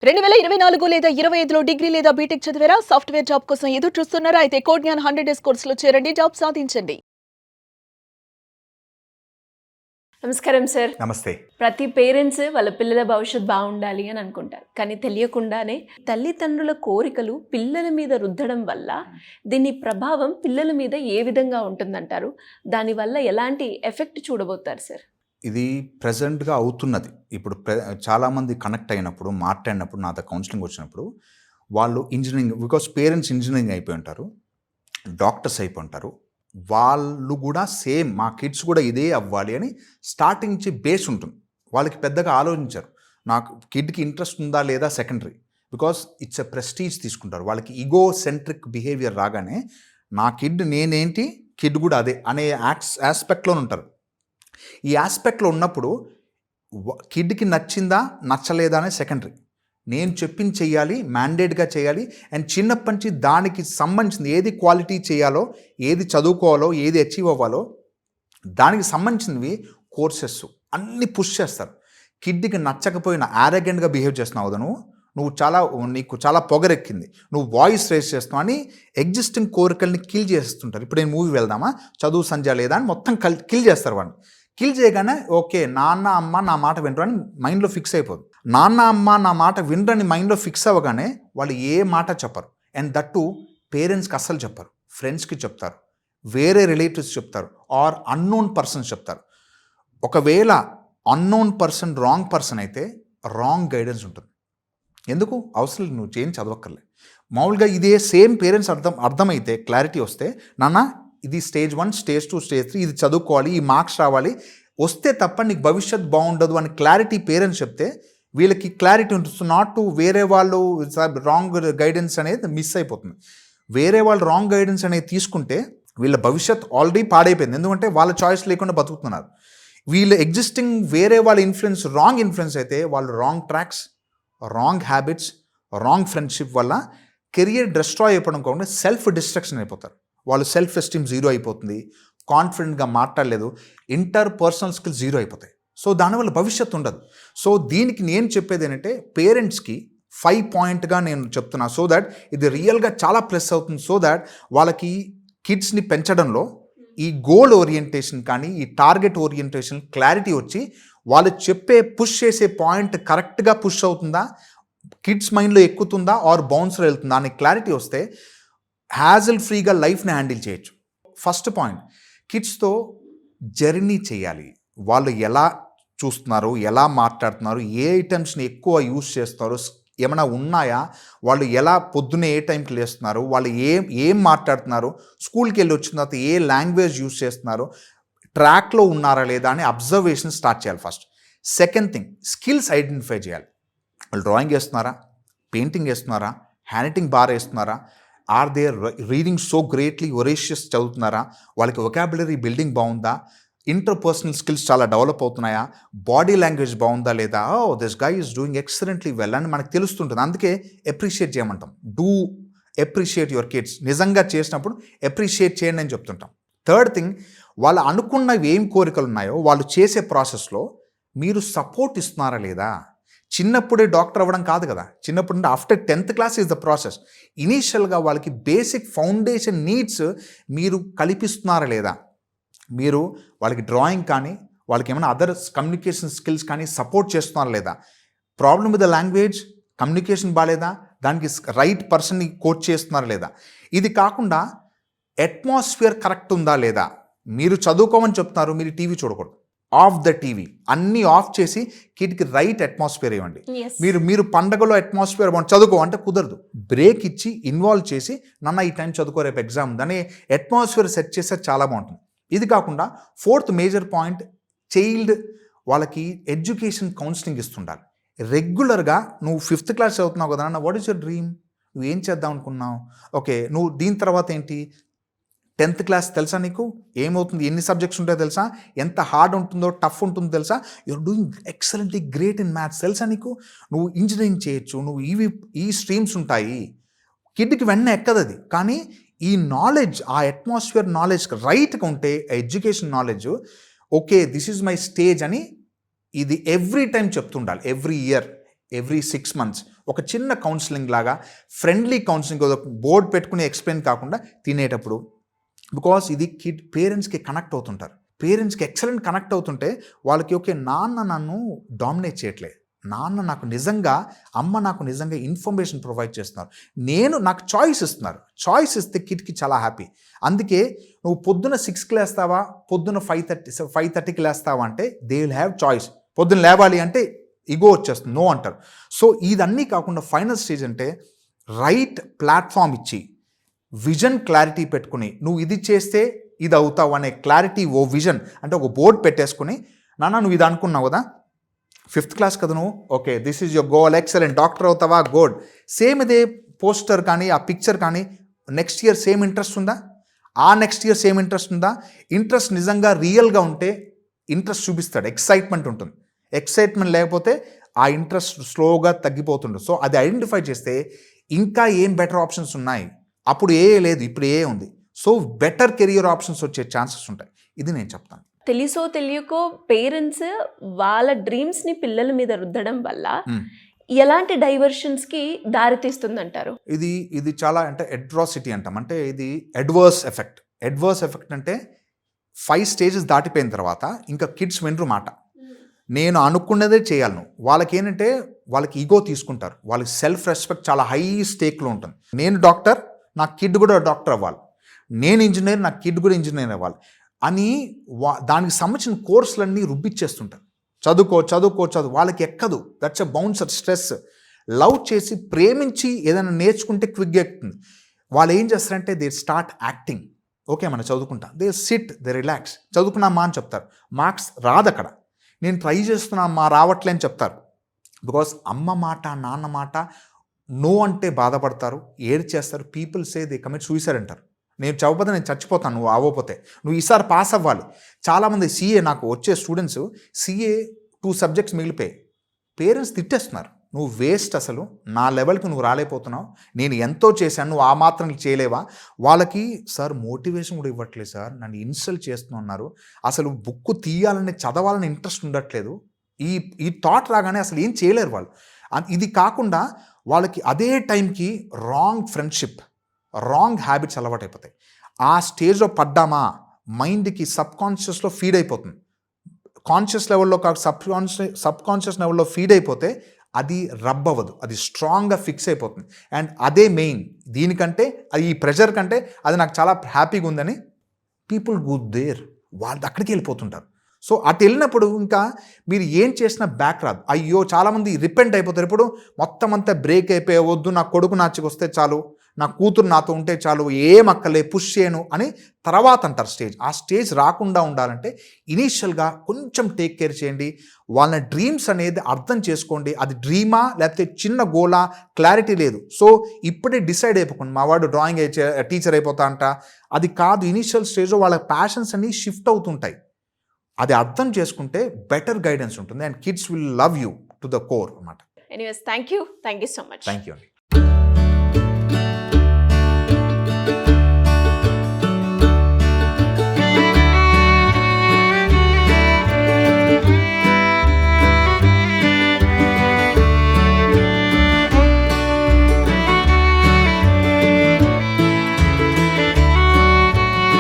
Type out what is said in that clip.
2024 లేదా 25లో డిగ్రీ లేదా బీటెక్ చదివారా? సాఫ్ట్‌వేర్ జాబ్ కోసం ఎదురు చూస్తున్నారా? అయితే కోడ్ జ్ఞాన్ 100 డేస్ కోర్సులో చేరండి, జాబ్ సాధించండి. నమస్కారం సార్. నమస్తే. ప్రతి పేరెంట్స్ వాళ్ళ పిల్లల భవిష్యత్ బాగుండాలి అని అనుకుంటారు. కానీ తెలియకుండానే తల్లిదండ్రుల కోరికలు పిల్లల మీద రుద్దడం వల్ల దీని ప్రభావం పిల్లల మీద ఏ విధంగా ఉంటుందంటారు? దానివల్ల ఎలాంటి ఎఫెక్ట్ చూడబోతారు సార్? ఇది ప్రెజెంట్గా అవుతున్నది. ఇప్పుడు చాలామంది కనెక్ట్ అయినప్పుడు, మాట్లాడినప్పుడు, నాతో కౌన్సిలింగ్ వచ్చినప్పుడు వాళ్ళు ఇంజనీరింగ్, బికాస్ పేరెంట్స్ ఇంజనీరింగ్ అయిపోయి ఉంటారు, డాక్టర్స్ అయిపోయి ఉంటారు. వాళ్ళు కూడా సేమ్ మా కిడ్స్ కూడా ఇదే అవ్వాలి అని స్టార్టింగ్ నుంచి బేస్ ఉంటుంది. వాళ్ళకి పెద్దగా ఆలోచించారు నాకు కిడ్కి ఇంట్రెస్ట్ ఉందా లేదా secondary, because it's a prestige తీసుకుంటారు. వాళ్ళకి ఈగో సెంట్రిక్ బిహేవియర్ రాగానే నా కిడ్ నేనేంటి, కిడ్ కూడా అదే అనే ఆస్పెక్ట్లో ఉంటారు. ఈ ఆస్పెక్ట్లో ఉన్నప్పుడు కిడ్కి నచ్చిందా నచ్చలేదా అనే సెకండరీ. నేను చెప్పింది చేయాలి, మ్యాండేట్గా చేయాలి. అండ్ చిన్నప్పటి నుంచి దానికి సంబంధించింది ఏది క్వాలిటీ చేయాలో, ఏది చదువుకోవాలో, ఏది అచీవ్ అవ్వాలో దానికి సంబంధించినవి కోర్సెస్ అన్నీ పుష్ చేస్తారు. కిడ్కి నచ్చకపోయినా యారగెంట్గా బిహేవ్ చేస్తున్నావు కదా, నీకు చాలా పొగరెక్కింది, నువ్వు వాయిస్ రేస్ చేస్తున్నావు అని ఎగ్జిస్టింగ్ కోరికల్ని కిల్ చేస్తుంటారు. ఇప్పుడు నేను మూవీ వెళ్దామా, చదువు సంధ్య లేదా అని మొత్తం కిల్ చేస్తారు. వాడిని కిల్ చేయగానే ఓకే నాన్న అమ్మ నా మాట వినరు అని మైండ్లో ఫిక్స్ అయిపోదు. నాన్న అమ్మ నా మాట వినరని మైండ్లో ఫిక్స్ అవ్వగానే వాళ్ళు ఏ మాట చెప్పరు. అండ్ దట్టు పేరెంట్స్కి అస్సలు చెప్పరు, ఫ్రెండ్స్కి చెప్తారు, వేరే రిలేటివ్స్ చెప్తారు, ఆర్ అన్నోన్ పర్సన్స్ చెప్తారు. ఒకవేళ అన్నోన్ పర్సన్ రాంగ్ పర్సన్ అయితే రాంగ్ గైడెన్స్ ఉంటుంది. ఎందుకు అవసరం, నువ్వు చేంజ్ చదవక్కర్లే. మామూలుగా ఇదే సేమ్ పేరెంట్స్ అర్థమైతే, క్లారిటీ వస్తే, నాన్న ఇది స్టేజ్ 1, స్టేజ్ 2, స్టేజ్ 3 ఇది చదువుకోవాలి, ఈ మార్క్స్ రావాలి, వస్తే తప్ప నీకు భవిష్యత్ బాగుండదు అని క్లారిటీ పేరెంట్స్ చెప్తే వీళ్ళకి క్లారిటీ ఉంటుంది. నాట్ టు వేరే వాళ్ళు రాంగ్ గైడెన్స్ అనేది మిస్ అయిపోతుంది. వేరే వాళ్ళు రాంగ్ గైడెన్స్ అనేది తీసుకుంటే వీళ్ళ భవిష్యత్ ఆల్రెడీ పాడైపోయింది. ఎందుకంటే వాళ్ళ చాయిస్ లేకుండా బతుకుతున్నారు. వీళ్ళ ఎగ్జిస్టింగ్ వేరే వాళ్ళ ఇన్ఫ్లుయెన్స్ రాంగ్ ఇన్ఫ్లుయెన్స్ అయితే వాళ్ళు wrong tracks, wrong habits, wrong friendship వల్ల కెరియర్ డిస్ట్రాయ్ అయిపోవడం కాకుండా సెల్ఫ్ డిస్ట్రక్షన్ అయిపోతారు. వాళ్ళు సెల్ఫ్ ఎస్టీమ్ జీరో అయిపోతుంది, కాన్ఫిడెంట్గా మాట్లాడలేదు, పర్సనల్ స్కిల్స్ జీరో అయిపోతాయి. సో దానివల్ల భవిష్యత్తు ఉండదు. సో దీనికి నేను చెప్పేది ఏంటంటే పేరెంట్స్కి 5 పాయింట్గా నేను చెప్తున్నా, సో దట్ ఇది రియల్గా చాలా ప్లస్ అవుతుంది. సో దట్ వాళ్ళకి కిడ్స్ని పెంచడంలో ఈ గోల్ ఓరియంటేషన్ కానీ ఈ టార్గెట్ ఓరియంటేషన్ క్లారిటీ వచ్చి వాళ్ళు చెప్పే పుష్ చేసే పాయింట్ కరెక్ట్గా పుష్ అవుతుందా, కిడ్స్ మైండ్లో ఎక్కుతుందా, ఆర్ బౌన్సర్ వెళ్తుందా అనే క్లారిటీ వస్తే హ్యాజల్ ఫ్రీగా లైఫ్ని హ్యాండిల్ చేయొచ్చు. ఫస్ట్ పాయింట్, కిడ్స్తో జర్నీ చేయాలి. వాళ్ళు ఎలా చూస్తున్నారు, ఎలా మాట్లాడుతున్నారు, ఏ ఐటమ్స్ని ఎక్కువ యూజ్ చేస్తున్నారు, ఏమైనా ఉన్నాయా, వాళ్ళు ఎలా పొద్దున్నే ఏ టైంకి లేస్తున్నారు, వాళ్ళు ఏం మాట్లాడుతున్నారు, స్కూల్కి వెళ్ళి వచ్చిన తర్వాత ఏ లాంగ్వేజ్ యూజ్ చేస్తున్నారు, ట్రాక్లో ఉన్నారా లేదా అని అబ్జర్వేషన్ స్టార్ట్ చేయాలి first. Second thing, skills identify చేయాలి. వాళ్ళు డ్రాయింగ్ వేస్తున్నారా, పెయింటింగ్ వేస్తున్నారా, హ్యాండ్ రైటింగ్ బాగా వేస్తున్నారా, are they reading so greatly voracious చదువుతున్నారా, వాళ్ళకి వొకాబులరీ బిల్డింగ్ బాగుందా, ఇంటర్పర్సనల్ స్కిల్స్ చాలా డెవలప్ అవుతున్నాయా, బాడీ లాంగ్వేజ్ బాగుందా లేదా, this guy is doing excellently well అని మనకు తెలుస్తుంటుంది. అందుకే అప్రిషియేట్ చేయమంటాం. Do appreciate your kids. నిజంగా చేసినప్పుడు అప్రిషియేట్ చేయండి అని చెప్తుంటాం. థర్డ్ థింగ్, వాళ్ళు అనుకున్నవి ఏం కోరికలు ఉన్నాయో వాళ్ళు చేసే ప్రాసెస్లో మీరు సపోర్ట్ ఇస్తున్నారా లేదా. చిన్నప్పుడే డాక్టర్ అవ్వడం కాదు కదా, చిన్నప్పుడు అంటే after 10th class is the process. ఇనీషియల్గా వాళ్ళకి బేసిక్ ఫౌండేషన్ నీడ్స్ మీరు కల్పిస్తున్నారా లేదా. మీరు వాళ్ళకి డ్రాయింగ్ కానీ, వాళ్ళకి ఏమైనా అదర్ కమ్యూనికేషన్ స్కిల్స్ కానీ సపోర్ట్ చేస్తున్నారా లేదా. Problem with the language, communication బాగాలేదా, దానికి రైట్ పర్సన్ని కోచ్ చేస్తున్నారా లేదా. ఇది కాకుండా అట్మాస్ఫియర్ కరెక్ట్ ఉందా లేదా. మీరు చదువుకోమని చెప్తున్నారు, మీరు టీవీ చూడకూడదు, ఆఫ్ ద టీవీ అన్నీ ఆఫ్ చేసి కిడ్కి రైట్ అట్మాస్ఫియర్ ఇవ్వండి. మీరు పండగలో అట్మాస్ఫియర్ చదువుకో అంటే కుదరదు. బ్రేక్ ఇచ్చి ఇన్వాల్వ్ చేసి నాన్న ఈ టైం చదువుకో రేపు ఎగ్జామ్ ఉందని అట్మాస్ఫియర్ సెట్ చేస్తే చాలా బాగుంటుంది. ఇది కాకుండా 4th మేజర్ పాయింట్, చైల్డ్ వాళ్ళకి ఎడ్యుకేషన్ కౌన్సిలింగ్ ఇస్తుండాలి రెగ్యులర్గా. నువ్వు 5th క్లాస్ చదువుతున్నావు కదా అన్న, వాట్ ఈస్ యువర్ డ్రీమ్, నువ్వు ఏం చేద్దాం అనుకున్నావు, ఓకే నువ్వు దీని తర్వాత ఏంటి, 10th క్లాస్ తెలుసా నీకు ఏమవుతుంది, ఎన్ని సబ్జెక్ట్స్ ఉంటాయో తెలుసా, ఎంత హార్డ్ ఉంటుందో టఫ్ ఉంటుందో తెలుసా, you're doing excellently great in maths తెలుసా నీకు, నువ్వు ఇంజనీరింగ్ చేయొచ్చు, నువ్వు ఈ స్ట్రీమ్స్ ఉంటాయి. కిడ్కి వెంటనే ఎక్కదు అది. కానీ ఈ నాలెడ్జ్, ఆ అట్మాస్ఫియర్ నాలెడ్జ్ రైట్గా ఉంటే, education knowledge, okay this is my stage అని ఇది ఎవ్రీ టైం చెప్తుండాలి. ఎవ్రీ ఇయర్, ఎవ్రీ 6 months ఒక చిన్న కౌన్సిలింగ్ లాగా, ఫ్రెండ్లీ కౌన్సిలింగ్, బోర్డ్ పెట్టుకుని ఎక్స్ప్లెయిన్ కాకుండా తినేటప్పుడు. బికాస్ ఇది పేరెంట్స్కి కనెక్ట్ అవుతుంటారు. పేరెంట్స్కి ఎక్సలెంట్ కనెక్ట్ అవుతుంటే వాళ్ళకి ఓకే, నాన్న నన్ను డామినేట్ చేయట్లే, నాన్న నాకు నిజంగా, అమ్మ నాకు నిజంగా ఇన్ఫర్మేషన్ ప్రొవైడ్ చేస్తున్నారు, నాకు చాయిస్ ఇస్తున్నారు. చాయిస్ ఇస్తే కిడ్కి చాలా హ్యాపీ. అందుకే నువ్వు పొద్దున 6కి లేస్తావా, పొద్దున 5:30కి లేస్తావా అంటే దే విల్ హ్యావ్ చాయిస్. పొద్దున లేవాలి అంటే ఇగో వచ్చేస్తుంది, నో అంటారు. సో ఇదన్నీ కాకుండా ఫైనల్ స్టేజ్ అంటే రైట్ ప్లాట్ఫామ్ ఇచ్చి, విజన్ క్లారిటీ పెట్టుకుని, నువ్వు ఇది చేస్తే ఇది అవుతావు అనే క్లారిటీ, ఓ విజన్ అంటే ఒక బోర్డ్ పెట్టేసుకుని, నాన్న నువ్వు ఇది అనుకున్నావు కదా, 5th క్లాస్ కదా నువ్వు, okay this is your goal, excellent, doctor అవుతావా, గుడ్. సేమ్ ఇదే పోస్టర్ కానీ ఆ పిక్చర్ కానీ నెక్స్ట్ ఇయర్ సేమ్ ఇంట్రెస్ట్ ఉందా, ఆ నెక్స్ట్ ఇయర్ సేమ్ ఇంట్రెస్ట్ ఉందా? ఇంట్రెస్ట్ నిజంగా రియల్గా ఉంటే ఇంట్రెస్ట్ చూపిస్తాడు, ఎక్సైట్మెంట్ ఉంటుంది. ఎక్సైట్మెంట్ లేకపోతే ఆ ఇంట్రెస్ట్ స్లోగా తగ్గిపోతుంటుంది. సో అది ఐడెంటిఫై చేస్తే ఇంకా ఏం బెటర్ ఆప్షన్స్ ఉన్నాయి, అప్పుడు ఏ లేదు, ఇప్పుడు ఏ ఉంది. సో బెటర్ కెరియర్ ఆప్షన్స్ వచ్చే ఛాన్సెస్ ఉంటాయి. ఇది నేను చెప్తాను. తెలుసో తెలియకో పేరెంట్స్ వాళ్ళ డ్రీమ్స్ని పిల్లల మీద రుద్దడం వల్ల ఎలాంటి డైవర్షన్స్కి దారితీస్తుందంటారు? ఇది చాలా అంటే అడ్రాసిటీ అంటాం, అంటే ఇది అడ్వర్స్ ఎఫెక్ట్. అడ్వర్స్ ఎఫెక్ట్ అంటే 5 స్టేజెస్ దాటిపోయిన తర్వాత ఇంకా కిడ్స్ వినరు మాట. నేను అనుకున్నదే చేయాలి నువ్వు. వాళ్ళకి ఏంటంటే వాళ్ళకి ఈగో తీసుకుంటారు, వాళ్ళకి సెల్ఫ్ రెస్పెక్ట్ చాలా హై స్టేక్లో ఉంటుంది. నేను డాక్టర్, నా కిడ్ కూడా డాక్టర్ అవ్వాలి, నేను ఇంజనీర్, నా కిడ్ కూడా ఇంజనీర్ అవ్వాలి అని దానికి సంబంధించిన కోర్సులన్నీ రుబ్బిచ్చేస్తుంటారు. చదువు వాళ్ళకి ఎక్కదు. That's a bouncer stress. Love చేసి ప్రేమించి ఏదైనా నేర్చుకుంటే క్విక్గా ఎక్కుతుంది. వాళ్ళు ఏం చేస్తారంటే దే స్టార్ట్ యాక్టింగ్. ఓకే మనం చదువుకుంటా, దే సిట్, దే రిలాక్స్, చదువుకున్నామా అని చెప్తారు. మార్క్స్ రాదు అక్కడ, నేను ట్రై చేస్తున్నామ్మా రావట్లే అని చెప్తారు. బికాస్ అమ్మ మాట నాన్న మాట నో అంటే బాధపడతారు, ఏడు చేస్తారు. People say they commit suicide అంటారు. నేను చదవకపోతే నేను చచ్చిపోతాను, నువ్వు అవ్వకపోతే, నువ్వు ఈసారి పాస్ అవ్వాలి. చాలామంది CA నాకు వచ్చే స్టూడెంట్స్ CA 2 సబ్జెక్ట్స్ మిగిలిపోయి పేరెంట్స్ తిట్టేస్తున్నారు, నువ్వు వేస్ట్, అసలు నా లెవెల్కి నువ్వు రాలేకపోతున్నావు, నేను ఎంతో చేశాను, నువ్వు ఆ మాత్రం చేయలేవా. వాళ్ళకి సార్ మోటివేషన్ కూడా ఇవ్వట్లేదు సార్, నన్ను ఇన్సల్ట్ చేస్తున్నారు, అసలు బుక్ తీయాలని చదవాలని ఇంట్రెస్ట్ ఉండట్లేదు. ఈ థాట్ రాగానే అసలు ఏం చేయలేరు వాళ్ళు. ఇది కాకుండా వాళ్ళకి అదే టైంకి రాంగ్ ఫ్రెండ్షిప్, రాంగ్ హ్యాబిట్స్ అలవాటు అయిపోతాయి. ఆ స్టేజ్లో పడ్డామా మైండ్కి సబ్కాన్షియస్లో ఫీడ్ అయిపోతుంది. కాన్షియస్ లెవెల్లో కాదు, సబ్కాన్షియస్ లెవెల్లో ఫీడ్ అయిపోతే అది రబ్ అవ్వదు, అది స్ట్రాంగ్గా ఫిక్స్ అయిపోతుంది. అండ్ అదే మెయిన్. దీనికంటే ఈ ప్రెషర్ కంటే అది నాకు చాలా హ్యాపీగా ఉందని పీపుల్ గో దేర్, వాళ్ళు అక్కడికి వెళ్ళిపోతుంటారు. సో అటు వెళ్ళినప్పుడు ఇంకా మీరు ఏం చేసినా బ్యాక్ రాదు. అయ్యో చాలామంది రిపెంట్ అయిపోతారు. ఇప్పుడు మొత్తం అంతా బ్రేక్ అయిపోయే, వద్దు నా కొడుకు నాచికి వస్తే చాలు, నా కూతురు నాతో ఉంటే చాలు, ఏం అక్కలే పుష్ చేయను అని తర్వాత అంటారు స్టేజ్. ఆ స్టేజ్ రాకుండా ఉండాలంటే ఇనీషియల్గా కొంచెం టేక్ కేర్ చేయండి. వాళ్ళ డ్రీమ్స్ అనేది అర్థం చేసుకోండి. అది డ్రీమా లేకపోతే చిన్న గోలా క్లారిటీ లేదు. సో ఇప్పుడే డిసైడ్ అయిపోకండి మా వాడు డ్రాయింగ్ టీచర్ అయిపోతా అంట, అది కాదు. ఇనీషియల్ స్టేజ్లో వాళ్ళ ప్యాషన్స్ అన్ని షిఫ్ట్ అవుతుంటాయి. అది అర్థం చేసుకుంటే బెటర్ గైడెన్స్ ఉంటుంది and kids will love you to the core అన్నమాట. Anyways thank you so much. Thank you అండి.